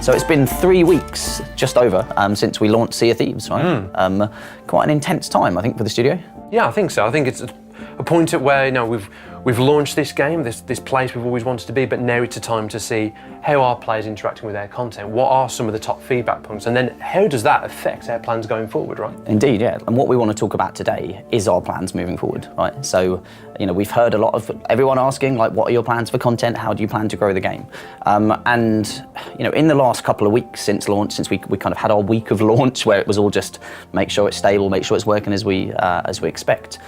So it's been 3 weeks, just over, since we launched Sea of Thieves, right? Quite an intense time, I think, for the studio. Yeah, I think so. I think it's a point at where we've launched this game, this place we've always wanted to be, but now it's a time to see how are players interacting with their content, what are some of the top feedback points, and then how does that affect our plans going forward, right? Indeed, yeah. And what we want to talk about today is our plans moving forward, right? So, we've heard a lot of everyone asking, like, what are your plans for content? How do you plan to grow the game? And in the last couple of weeks since launch, since we kind of had our week of launch where it was all just make sure it's stable, make sure it's working as we expect.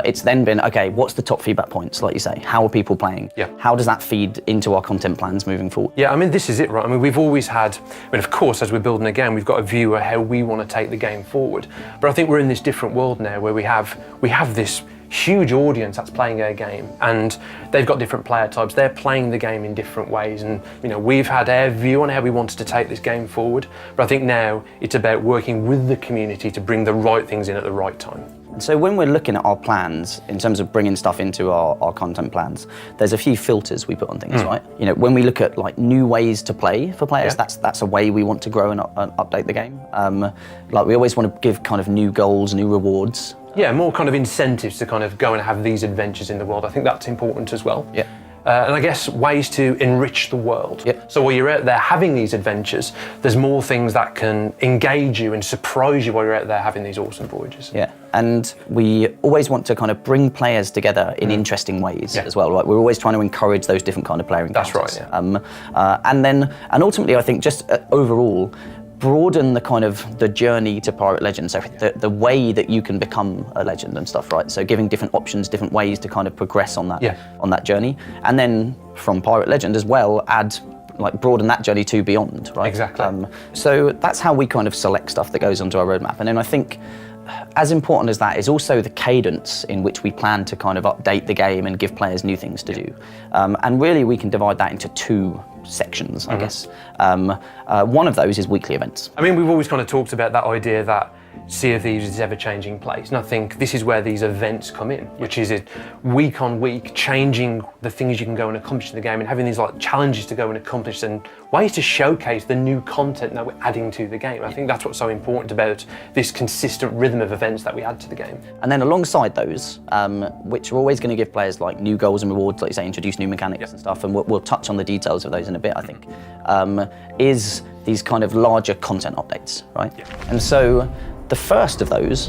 It's then been, okay, what's the top feedback points, like you say? How are people playing? Yeah. How does that feed into our content plans moving forward? Yeah, I mean, this is it, right? I mean, we've always had, of course, as we're building a game, we've got a view of how we want to take the game forward. But I think we're in this different world now where we have this huge audience that's playing our game, and they've got different player types. They're playing the game in different ways, and we've had our view on how we wanted to take this game forward. But I think now it's about working with the community to bring the right things in at the right time. So when we're looking at our plans, in terms of bringing stuff into our content plans, there's a few filters we put on things, right? When we look at like new ways to play for players, that's a way we want to grow and update the game. Like we always want to give kind of new goals, new rewards. Yeah, more kind of incentives to kind of go and have these adventures in the world. I think that's important as well. Yeah. And I guess ways to enrich the world. Yep. So while you're out there having these adventures, there's more things that can engage you and surprise you while you're out there having these awesome voyages. Yeah, and we always want to kind of bring players together in interesting ways as well. Right? We're always trying to encourage those different kind of player encounters. That's right. Yeah. And ultimately, I think just overall, broaden the kind of the journey to Pirate Legend, so the way that you can become a legend and stuff, right? So giving different options, different ways to kind of progress on that journey, and then from Pirate Legend as well, broaden that journey to beyond, right? Exactly. So that's how we kind of select stuff that goes onto our roadmap, and then I think as important as that is also the cadence in which we plan to kind of update the game and give players new things to do. And really we can divide that into two sections, I guess. One of those is weekly events. I mean, we've always kind of talked about that idea that Sea of Thieves is an ever-changing place, and I think this is where these events come in, which is it week on week, changing the things you can go and accomplish in the game, and having these like challenges to go and accomplish, and ways to showcase the new content that we're adding to the game. I think that's what's so important about this consistent rhythm of events that we add to the game. And then alongside those, which are always going to give players like new goals and rewards, like you say, introduce new mechanics and stuff, and we'll touch on the details of those in a bit, I think, is these kind of larger content updates, right? Yeah. And so the first of those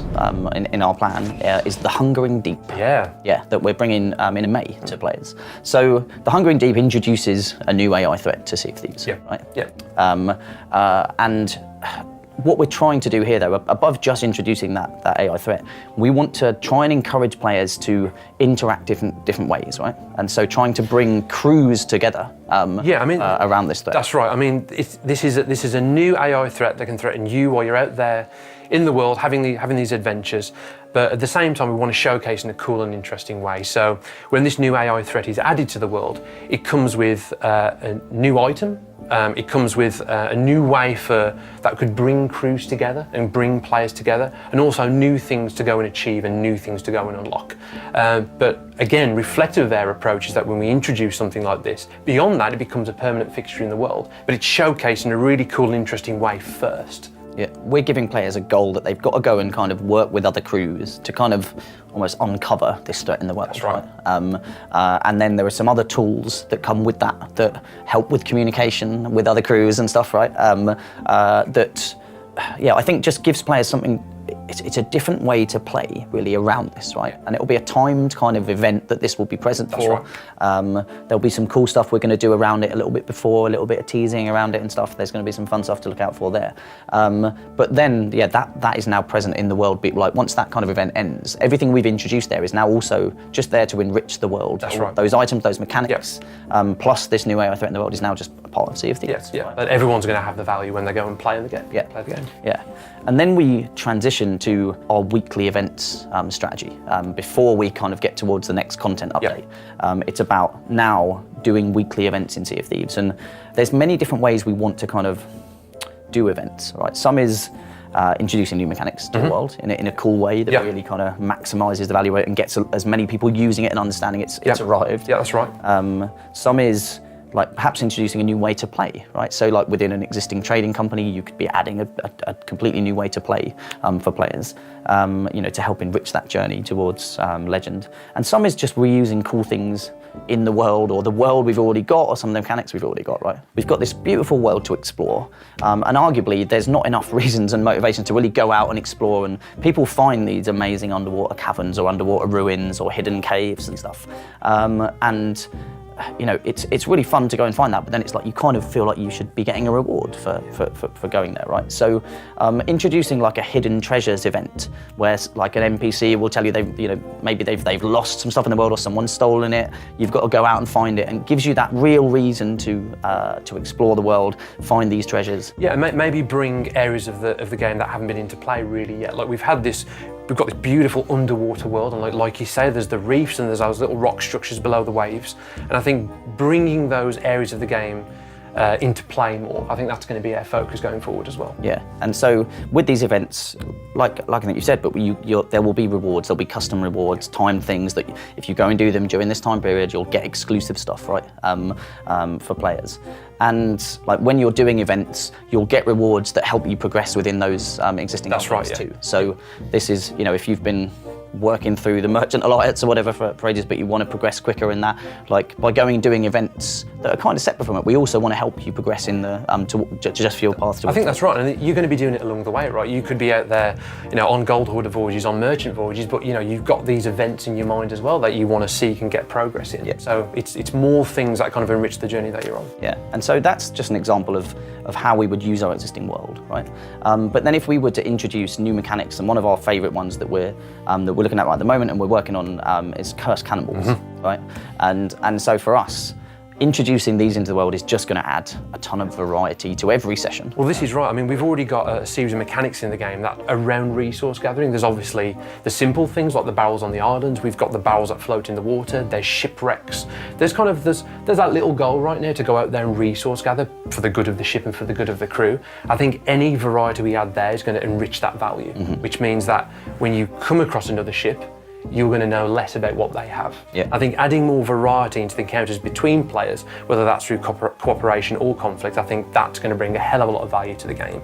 in our plan is the Hungering Deep. Yeah, that we're bringing in May to players. So the Hungering Deep introduces a new AI threat to Sea of Thieves, right? Yeah. And what we're trying to do here, though, above just introducing that AI threat, we want to try and encourage players to interact different ways, right? And so trying to bring crews together around this threat. That's right. I mean, this is a new AI threat that can threaten you while you're out there in the world having these adventures, but at the same time we want to showcase in a cool and interesting way. So when this new AI threat is added to the world, it comes with a new item. It comes with a new way that could bring crews together and bring players together, and also new things to go and achieve and new things to go and unlock. But again, reflective of their approach is that when we introduce something like this, beyond that it becomes a permanent fixture in the world, but it's showcased in a really cool and interesting way first. Yeah, we're giving players a goal that they've got to go and kind of work with other crews to kind of almost uncover this threat in the world. That's right. And then there are some other tools that come with that help with communication with other crews and stuff, right? I think just gives players something. It's a different way to play, really, around this, right? And it'll be a timed kind of event that this will be present for. Right. There'll be some cool stuff we're going to do around it a little bit before, a little bit of teasing around it and stuff. There's going to be some fun stuff to look out for there. But then, that is now present in the world. Like once that kind of event ends, everything we've introduced there is now also just there to enrich the world. That's right. Those items, those mechanics, plus this new AI threat in the world is now just a part of Sea of Thieves. Yes, yeah. But everyone's going to have the value when they go and play the game. Yeah. Play the game. Yeah. And then we transition to our weekly events strategy before we kind of get towards the next content update. It's about now doing weekly events in Sea of Thieves, and there's many different ways we want to kind of do events, right? Some is introducing new mechanics to the world in a cool way that really kind of maximizes the value of it and gets as many people using it and understanding it's arrived. Yeah, that's right. Some is like perhaps introducing a new way to play, right? So like within an existing trading company, you could be adding a completely new way to play for players, to help enrich that journey towards Legend. And some is just reusing cool things in the world, or the world we've already got, or some of the mechanics we've already got, right? We've got this beautiful world to explore, and arguably there's not enough reasons and motivations to really go out and explore, and people find these amazing underwater caverns or underwater ruins or hidden caves and stuff. And it's really fun to go and find that, but then it's like you kind of feel like you should be getting a reward for going there, right? So introducing like a hidden treasures event where like an NPC will tell you maybe they've lost some stuff in the world or someone's stolen it. You've got to go out and find it, and gives you that real reason to explore the world, find these treasures. Yeah, maybe bring areas of the game that haven't been into play really yet. Like we've got this beautiful underwater world, and like you say, there's the reefs and there's those little rock structures below the waves. And I think bringing those areas of the game into play more, I think that's going to be our focus going forward as well. Yeah, and so with these events, like I think you said, but there will be rewards, there'll be custom rewards, timed things that if you go and do them during this time period, you'll get exclusive stuff, right, for players. And like when you're doing events, you'll get rewards that help you progress within those existing events too. So this is, if you've been working through the Merchant Alliance or whatever for ages, but you want to progress quicker in that, like by going and doing events that are kind of separate from it, we also want to help you progress in the to just for your path. I think that's right, and you're going to be doing it along the way, right? You could be out there, on gold hoarder voyages, on merchant voyages, but you've got these events in your mind as well that you want to seek and get progress in. Yeah. So it's more things that kind of enrich the journey that you're on. Yeah, and so that's just an example of how we would use our existing world, right? But then if we were to introduce new mechanics, and one of our favourite ones that we're looking at right at the moment and we're working on is cursed cannonballs, right? And so for us, introducing these into the world is just going to add a ton of variety to every session. Well, this is right. I mean, we've already got a series of mechanics in the game that around resource gathering. There's obviously the simple things like the barrels on the islands. We've got the barrels that float in the water. There's shipwrecks. There's that little goal right now to go out there and resource gather for the good of the ship and for the good of the crew. I think any variety we add there is going to enrich that value, which means that when you come across another ship, you're going to know less about what they have. Yeah. I think adding more variety into the encounters between players, whether that's through cooperation or conflict, I think that's going to bring a hell of a lot of value to the game.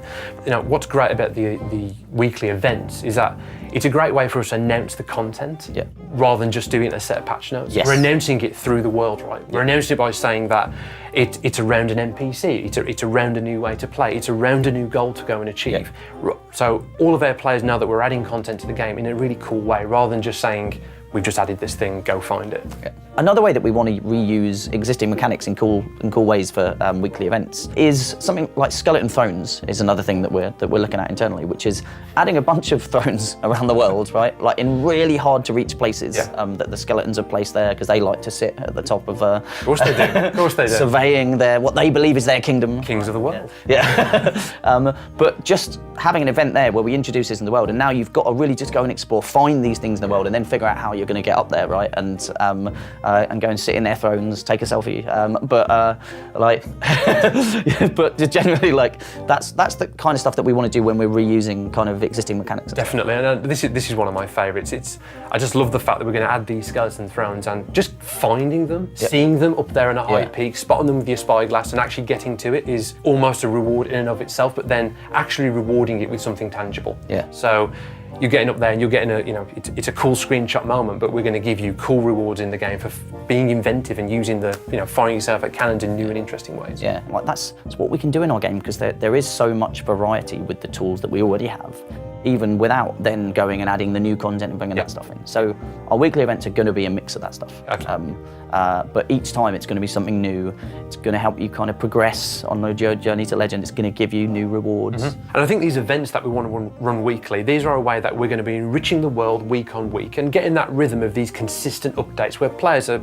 What's great about the weekly events is that it's a great way for us to announce the content rather than just doing a set of patch notes. Yes. We're announcing it through the world, right? We're announcing it by saying that it's around an NPC, it's around a new way to play, it's around a new goal to go and achieve. Yeah. So all of our players know that we're adding content to the game in a really cool way, rather than just saying, we've just added this thing, go find it. Yeah. Another way that we want to reuse existing mechanics in cool ways for weekly events is something like skeleton thrones is another thing that we're looking at internally, which is adding a bunch of thrones around the world, right? Like in really hard to reach places that the skeletons are placed there because they like to sit at the top of course they do. Of course they do. Surveying what they believe is their kingdom. Kings of the world. Yeah. But just having an event there where we introduce this in the world, and now you've got to really just go and explore, find these things in the world, and then figure out how you're going to get up there, right? And go and sit in their thrones, take a selfie. But generally, like that's the kind of stuff that we want to do when we're reusing kind of existing mechanics. Definitely, and this is one of my favourites. I just love the fact that we're going to add these skeleton thrones and just finding them, seeing them up there on a high peak, spotting them with your spyglass, and actually getting to it is almost a reward in and of itself. But then actually rewarding it with something tangible. Yeah. So you're getting up there and you're getting it's a cool screenshot moment, but we're going to give you cool rewards in the game for being inventive and using finding yourself at cannons in new and interesting ways. Yeah, like that's what we can do in our game, because there is so much variety with the tools that we already have, even without then going and adding the new content and bringing that stuff in. So our weekly events are going to be a mix of that stuff. Okay. But each time it's going to be something new. It's going to help you kind of progress on the journey to Legend. It's going to give you new rewards. And I think these events that we want to run weekly, these are a way that we're going to be enriching the world week on week and getting that rhythm of these consistent updates where players are,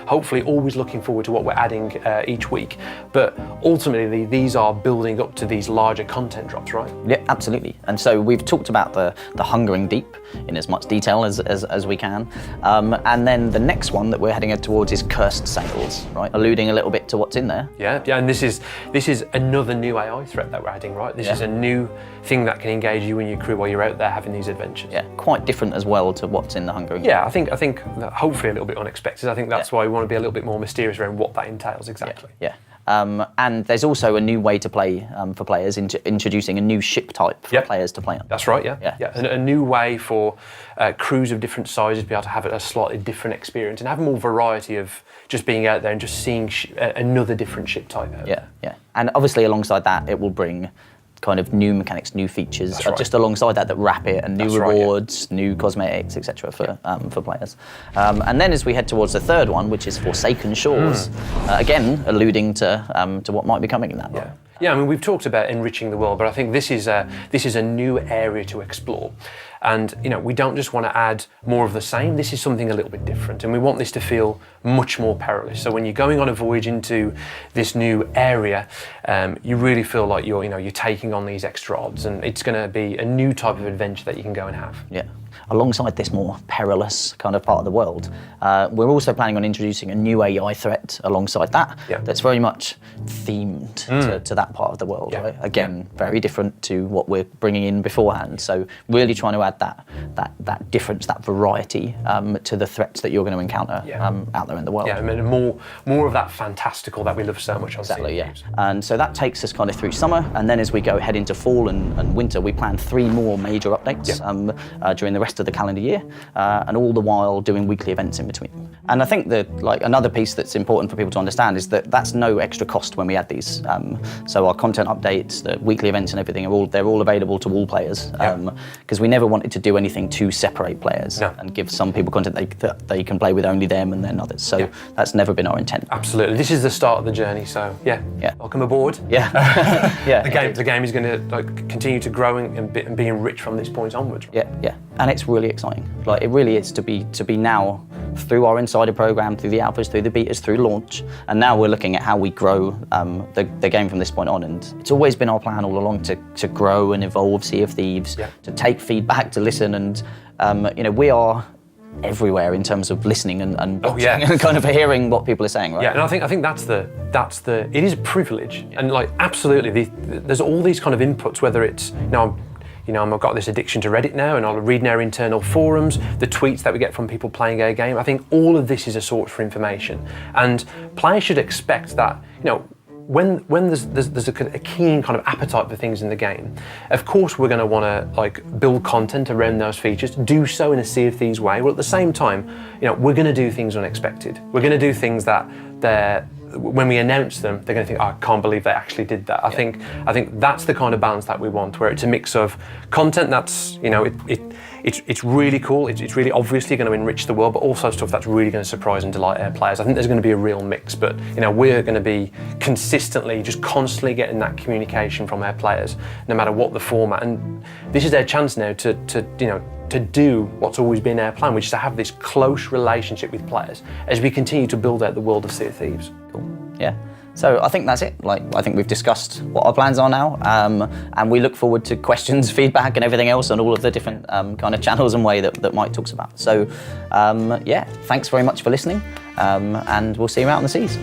hopefully always looking forward to what we're adding each week. But ultimately, these are building up to these larger content drops, right? Yeah, absolutely. And so we've talked talked about the hungering deep in as much detail as we can. And then the next one that we're heading towards is cursed sails, right? Alluding a little bit to what's in there. Yeah, and this is another new AI threat that we're adding, right? This is a new thing that can engage you and your crew while you're out there having these adventures. Yeah, quite different as well to what's in the hungering. Yeah, I think that hopefully a little bit unexpected. I think that's why we want to be a little bit more mysterious around what that entails exactly. Yeah. And there's also a new way to play for players, introducing a new ship type for players to play on. That's right, yeah. And a new way for crews of different sizes to be able to have a slightly different experience and have more variety of just being out there and just seeing another different ship type out there. Yeah. And obviously alongside that, it will bring kind of new mechanics, new features, just alongside that wrap it, and new rewards, new cosmetics, etc. for players. And then as we head towards the third one, which is Forsaken Shores, again alluding to what might be coming in that. Yeah, I mean, we've talked about enriching the world, but I think this is a new area to explore. And we don't just want to add more of the same. This is something a little bit different, and we want this to feel much more perilous. So when you're going on a voyage into this new area, you really feel like you're taking on these extra odds, and it's going to be a new type of adventure that you can go and have. Yeah. Alongside this more perilous kind of part of the world, we're also planning on introducing a new AI threat alongside that. That's very much themed to that part of the world. Right? Again, very different to what we're bringing in beforehand. So really trying to add that difference, that variety to the threats that you're going to encounter out there in the world. Yeah, I mean, more of that fantastical that we love so much on Sea of Thieves. And so that takes us kind of through summer, and then as we go head into fall and winter, we plan 3 more major updates during the rest of the calendar year, and all the while doing weekly events in between. And I think that another piece that's important for people to understand is that that's no extra cost when we add these. So our content updates, the weekly events and everything they're all available to all players, because we never wanted to do anything to separate players and give some people content that they can play with only them and then others. So that's never been our intent. Absolutely. This is the start of the journey, so welcome aboard. The game is going to continue to grow and be enriched from this point onwards. And it's really exciting. It really is to be now through our insider program, through the alphas, through the betas, through launch, and now we're looking at how we grow the game from this point on. And it's always been our plan all along to grow and evolve Sea of Thieves, to take feedback, to listen, and we are everywhere in terms of listening and watching and kind of hearing what people are saying, right? Yeah, and I think that's it is a privilege, and absolutely, there's all these kind of inputs, whether it's I've got this addiction to Reddit now, and I'll read in our internal forums, the tweets that we get from people playing our game. I think all of this is a source for information, and players should expect that, when there's a keen kind of appetite for things in the game, of course we're going to want to build content around those features, do so in a Sea of Thieves way, but at the same time, we're going to do things unexpected. We're going to do things that when we announce them, they're going to think, I can't believe they actually did that. I think that's the kind of balance that we want, where it's a mix of content that's, it's really cool, it's really obviously going to enrich the world, but also stuff that's really going to surprise and delight our players. I think there's going to be a real mix, but we're going to be constantly getting that communication from our players, no matter what the format. And this is our chance now to do what's always been our plan, which is to have this close relationship with players as we continue to build out the world of Sea of Thieves. Cool. Yeah. So I think that's it. I think we've discussed what our plans are now, and we look forward to questions, feedback, and everything else on all of the different kind of channels and way that Mike talks about. So, thanks very much for listening, and we'll see you out on the seas.